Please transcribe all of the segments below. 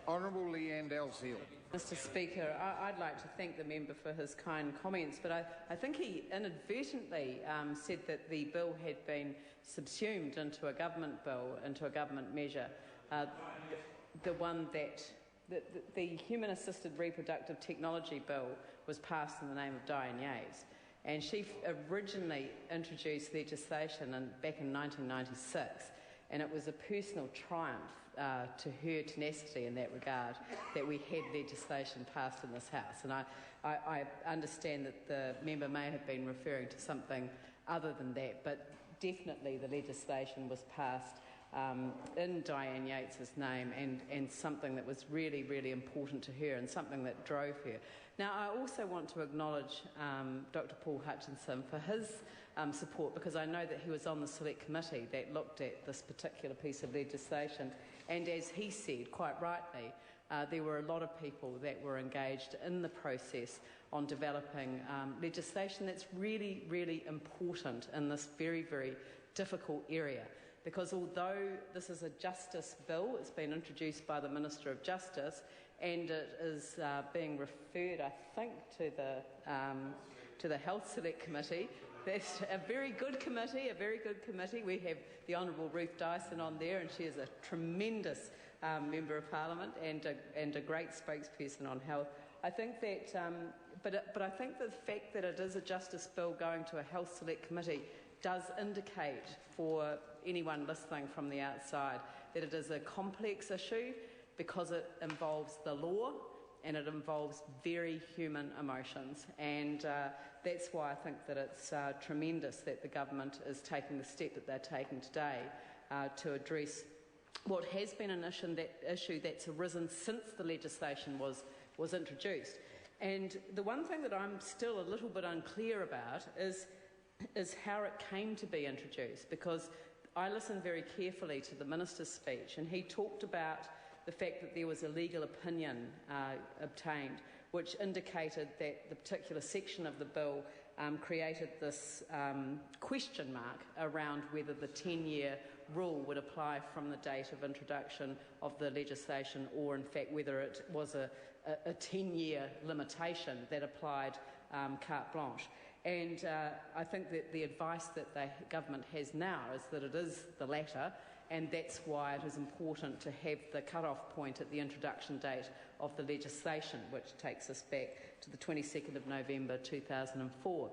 Honourable Leanne Dalziel. Mr Speaker, I'd like to thank the member for his kind comments, but I think he inadvertently said that the bill had been subsumed into a government bill, into a government measure, the one that the Human-Assisted Reproductive Technology Bill was passed in the name of Diane Yates. And she originally introduced legislation back in 1996, and it was a personal triumph to her tenacity in that regard that we had legislation passed in this House. And I understand that the member may have been referring to something other than that, but definitely the legislation was passed in Diane Yates's name, and something that was really, really important to her and something that drove her. Now, I also want to acknowledge Dr Paul Hutchinson for his support, because I know that he was on the select committee that looked at this particular piece of legislation, and as he said, quite rightly, there were a lot of people that were engaged in the process on developing legislation that's really, really important in this very, very difficult area. Because although this is a justice bill, it's been introduced by the Minister of Justice, and it is being referred, I think, to the Health Select Committee. That's a very good committee, We have the Honourable Ruth Dyson on there, and she is a tremendous Member of Parliament and a great spokesperson on health. I think that, but I think the fact that it is a justice bill going to a Health Select Committee does indicate for anyone listening from the outside that it is a complex issue, because it involves the law and it involves very human emotions, and that's why I think that it's tremendous that the government is taking the step that they're taking today to address what has been an issue that's arisen since the legislation was introduced. And the one thing that I'm still a little bit unclear about is how it came to be introduced, because I listened very carefully to the Minister's speech, and he talked about the fact that there was a legal opinion obtained which indicated that the particular section of the bill created this question mark around whether the 10-year rule would apply from the date of introduction of the legislation, or in fact whether it was a 10-year limitation that applied carte blanche. And I think that the advice that the government has now is that it is the latter, and that's why it is important to have the cut-off point at the introduction date of the legislation, which takes us back to the 22nd of November 2004.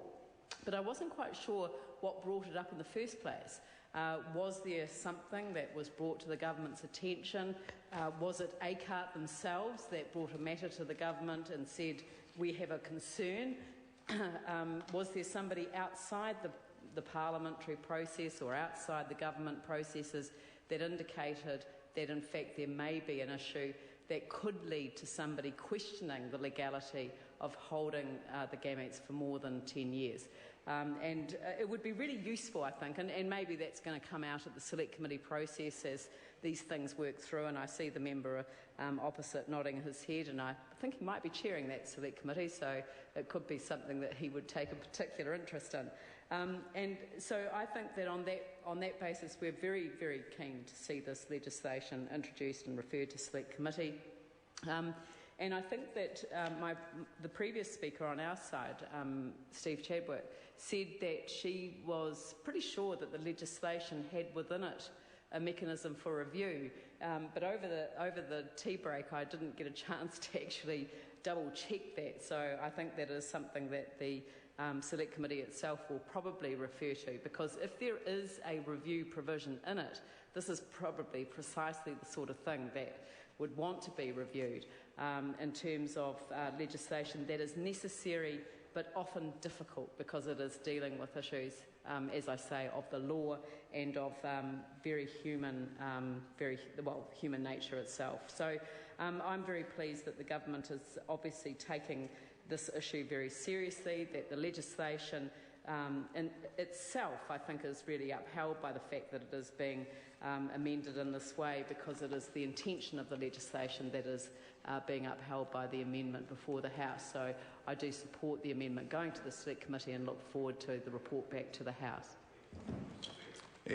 But I wasn't quite sure what brought it up in the first place. Was there something that was brought to the government's attention? Was it ACART themselves that brought a matter to the government and said, we have a concern? Was there somebody outside the parliamentary process or outside the government processes that indicated that in fact there may be an issue that could lead to somebody questioning the legality of holding the gametes for more than 10 years? And it would be really useful, I think, and maybe that's going to come out at the Select Committee process as these things work through, and I see the member opposite nodding his head, and I think he might be chairing that Select Committee, so it could be something that he would take a particular interest in. And so I think that on that basis we're very, very keen to see this legislation introduced and referred to Select Committee. And I think that the previous speaker on our side, Steve Chadwick, said that she was pretty sure that the legislation had within it a mechanism for review. But over the tea break, I didn't get a chance to actually double-check that. So I think that is something that the Select Committee itself will probably refer to, because if there is a review provision in it, this is probably precisely the sort of thing that would want to be reviewed in terms of legislation that is necessary but often difficult, because it is dealing with issues, as I say, of the law and of very human nature itself. So I'm very pleased that the government is obviously taking this issue very seriously, that the legislation in itself, I think, is really upheld by the fact that it is being amended in this way, because it is the intention of the legislation that is being upheld by the amendment before the House. So I do support the amendment going to the Select Committee and look forward to the report back to the House.